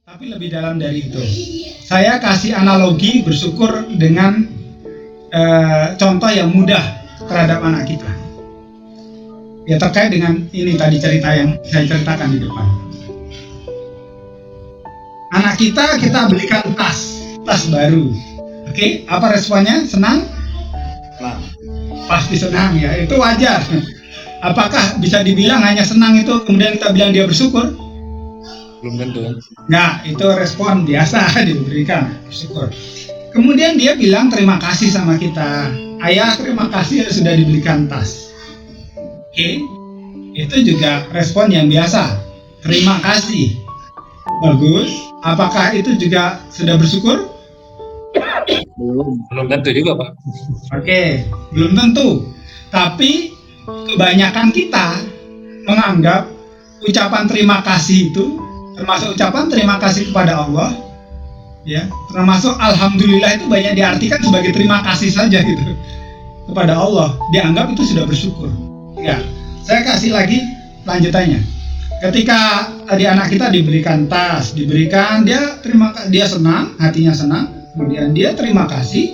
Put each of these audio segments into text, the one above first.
Tapi lebih dalam dari itu. Saya kasih analogi bersyukur dengan contoh yang mudah terhadap anak kita. Ya terkait dengan ini tadi cerita yang saya ceritakan di depan. Anak kita belikan tas baru. Oke, apa responnya? Senang? Nah, Pasti senang ya, itu wajar. Apakah bisa dibilang hanya senang itu kemudian kita bilang dia bersyukur? belum tentu. Nah, itu respon biasa diberikan bersyukur. Kemudian dia bilang terima kasih sama kita. Ayah, terima kasih sudah dibelikan tas. Oke, itu juga respon yang biasa. Terima kasih. Bagus. Apakah itu juga sudah bersyukur? Belum tentu juga, Pak. Oke, belum tentu. Tapi kebanyakan kita menganggap ucapan terima kasih itu, termasuk ucapan terima kasih kepada Allah, ya, termasuk alhamdulillah itu banyak diartikan sebagai terima kasih saja gitu kepada Allah. Dianggap itu sudah bersyukur. Ya, saya kasih lagi lanjutannya. Ketika tadi anak kita diberikan tas, diberikan dia senang, hatinya senang, kemudian dia terima kasih.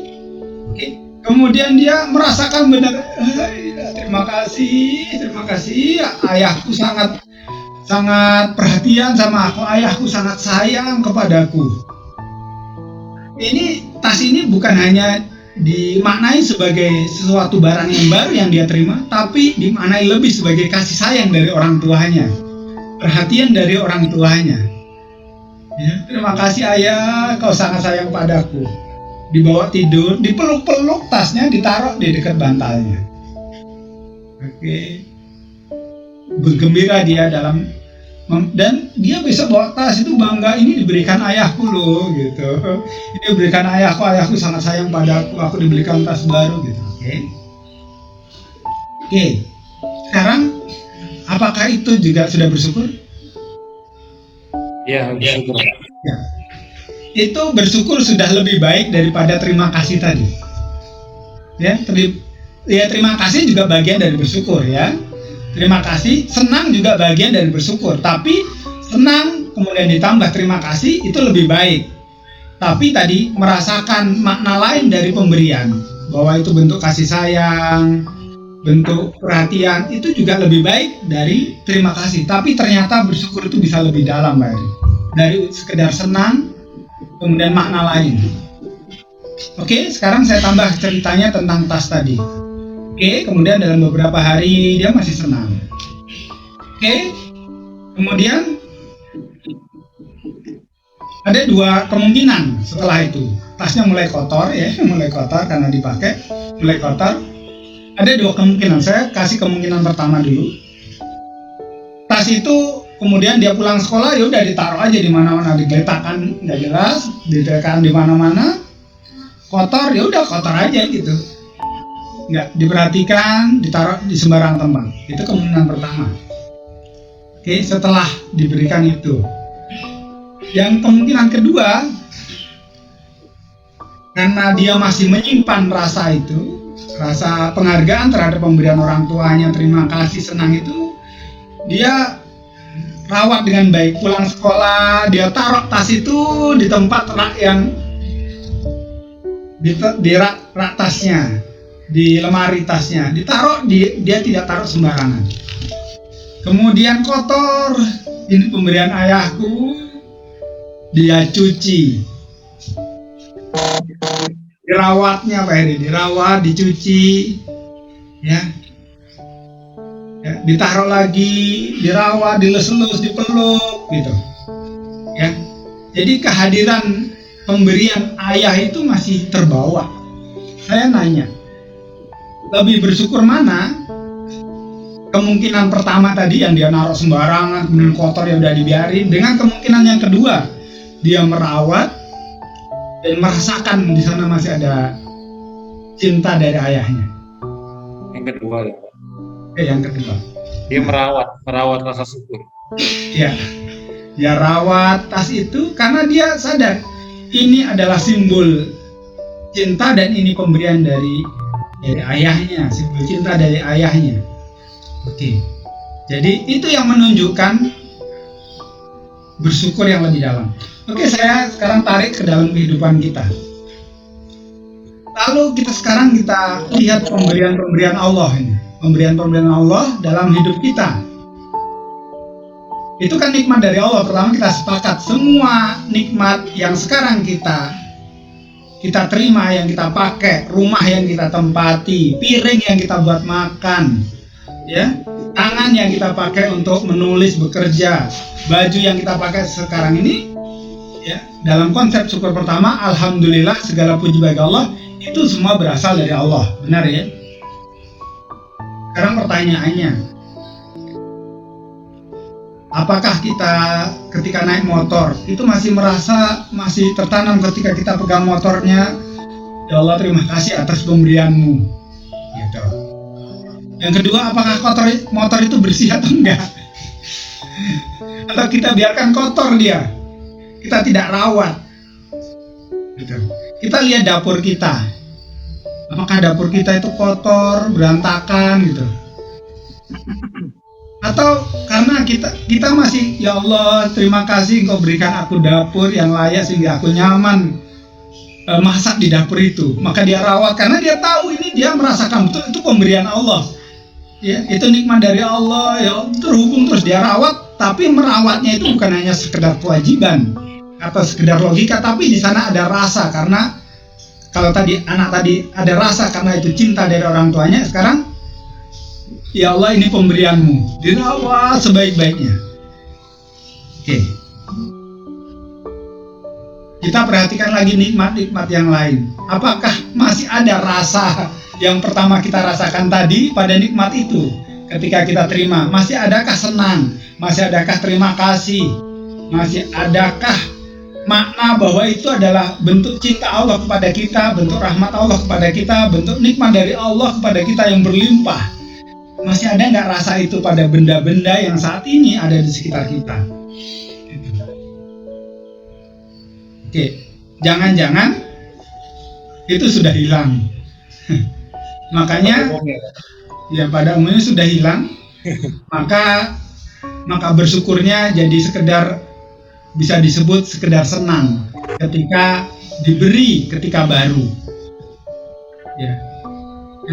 Oke. Kemudian dia merasakan benar, terima kasih, ayahku sangat perhatian sama aku, ayahku sangat sayang kepadaku. Tas ini bukan hanya dimaknai sebagai sesuatu barang yang baru yang dia terima, tapi dimaknai lebih sebagai kasih sayang dari orang tuanya, perhatian dari orang tuanya. Ya, terima kasih ayah, kau sangat sayang padaku. Dibawa tidur, dipeluk-peluk, tasnya ditaruh di dekat bantalnya. Oke. Bergembira dia dan dia bisa bawa tas itu bangga, ini diberikan ayahku loh gitu. Ini diberikan ayahku sangat sayang padaku, aku diberikan tas baru gitu. Oke. Sekarang apakah itu juga sudah bersyukur? Ya, bersyukur. Ya. Itu bersyukur sudah lebih baik daripada terima kasih tadi. Ya, terima kasih juga bagian dari bersyukur ya. Terima kasih, senang juga bagian dari bersyukur. Tapi senang kemudian ditambah terima kasih itu lebih baik. Tapi tadi merasakan makna lain dari pemberian, bahwa itu bentuk kasih sayang, bentuk perhatian, itu juga lebih baik dari terima kasih. Tapi ternyata bersyukur itu bisa lebih dalam, Mbak Eri. Dari sekedar senang kemudian makna lain. Oke, sekarang saya tambah ceritanya tentang tas tadi. Oke, kemudian dalam beberapa hari dia masih senang. Oke, kemudian ada dua kemungkinan setelah itu. Tasnya mulai kotor ya, mulai kotor karena dipakai, mulai kotor. Ada dua kemungkinan. Saya kasih kemungkinan pertama dulu. Tas itu kemudian dia pulang sekolah, ya udah ditaruh aja di mana-mana, digeletakkan nggak jelas, diletakkan di mana-mana, kotor, ya udah kotor aja gitu, nggak diperhatikan, ditaruh di sembarang tempat. Itu kemungkinan pertama. Oke, setelah diberikan itu. Yang kemungkinan kedua, karena dia masih menyimpan rasa itu, rasa penghargaan terhadap pemberian orang tuanya, terima kasih, senang itu, dia rawat dengan baik. Pulang sekolah dia taruh tas itu di tempat rak yang di rak tasnya, di lemari tasnya, ditaruh, dia tidak taruh sembarangan. Kemudian kotor, ini pemberian ayahku, dia cuci, dirawatnya Pak Heri, dirawat, dicuci, ya. Ya, ditaruh lagi, dirawat, dilus-lus, dipeluk gitu. Ya. Jadi kehadiran pemberian ayah itu masih terbawa. Saya nanya, lebih bersyukur mana? Kemungkinan pertama tadi yang dia naruh sembarangan, kemudian kotor ya udah dibiarin, dengan kemungkinan yang kedua, dia merawat dan merasakan di sana masih ada cinta dari ayahnya. Yang kedua ya. Yang kedua, Dia merawat rasa syukur. ya, dia rawat tas itu karena dia sadar ini adalah simbol cinta dan ini pemberian dari ayahnya, simbol cinta dari ayahnya. Oke, jadi itu yang menunjukkan bersyukur yang lebih dalam. Oke, saya sekarang tarik ke dalam kehidupan kita. Lalu kita lihat pemberian-pemberian Allah ini. Pemberian-pemberian Allah dalam hidup kita. Itu kan nikmat dari Allah. Pertama kita sepakat semua nikmat yang sekarang kita terima, yang kita pakai, rumah yang kita tempati, piring yang kita buat makan, ya, tangan yang kita pakai untuk menulis, bekerja, baju yang kita pakai sekarang ini, ya, dalam konsep syukur pertama, alhamdulillah, segala puji bagi Allah, itu semua berasal dari Allah, benar ya? Sekarang pertanyaannya, apakah kita ketika naik motor itu masih tertanam ketika kita pegang motornya, ya Allah terima kasih atas pemberianmu, gitu. Yang kedua, apakah motor itu bersih atau enggak? Atau kita biarkan kotor dia, kita tidak rawat, gitu. Kita lihat dapur kita, apakah dapur kita itu kotor, berantakan, gitu. Atau karena kita masih, ya Allah terima kasih Engkau berikan aku dapur yang layak sehingga aku nyaman masak di dapur itu, maka dia rawat karena dia tahu ini, dia merasakan betul itu pemberian Allah, ya, itu nikmat dari Allah, ya, terhubung, terus dia rawat. Tapi merawatnya itu bukan hanya sekedar kewajiban atau sekedar logika, tapi di sana ada rasa, karena kalau anak tadi ada rasa karena itu cinta dari orang tuanya. Sekarang, ya Allah ini pemberianmu, dirawat sebaik-baiknya. Oke. Kita perhatikan lagi nikmat-nikmat yang lain. Apakah masih ada rasa yang pertama kita rasakan tadi pada nikmat itu? Ketika kita terima, masih adakah senang? Masih adakah terima kasih? Masih adakah makna bahwa itu adalah bentuk cinta Allah kepada kita, bentuk rahmat Allah kepada kita, bentuk nikmat dari Allah kepada kita yang berlimpah? Masih ada nggak rasa itu pada benda-benda yang saat ini ada di sekitar kita? Oke, jangan-jangan itu sudah hilang. Makanya, ya pada umumnya sudah hilang. Maka bersyukurnya jadi sekedar, bisa disebut sekedar senang ketika diberi, ketika baru. Ya,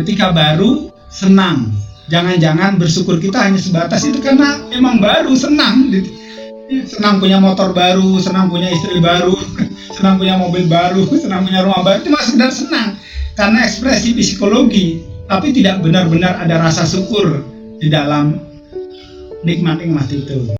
ketika baru senang. Jangan-jangan bersyukur kita hanya sebatas itu karena memang baru, senang punya motor baru, senang punya istri baru, senang punya mobil baru, senang punya rumah baru, cuma sekedar senang karena ekspresi psikologi, tapi tidak benar-benar ada rasa syukur di dalam nikmat-nikmat itu.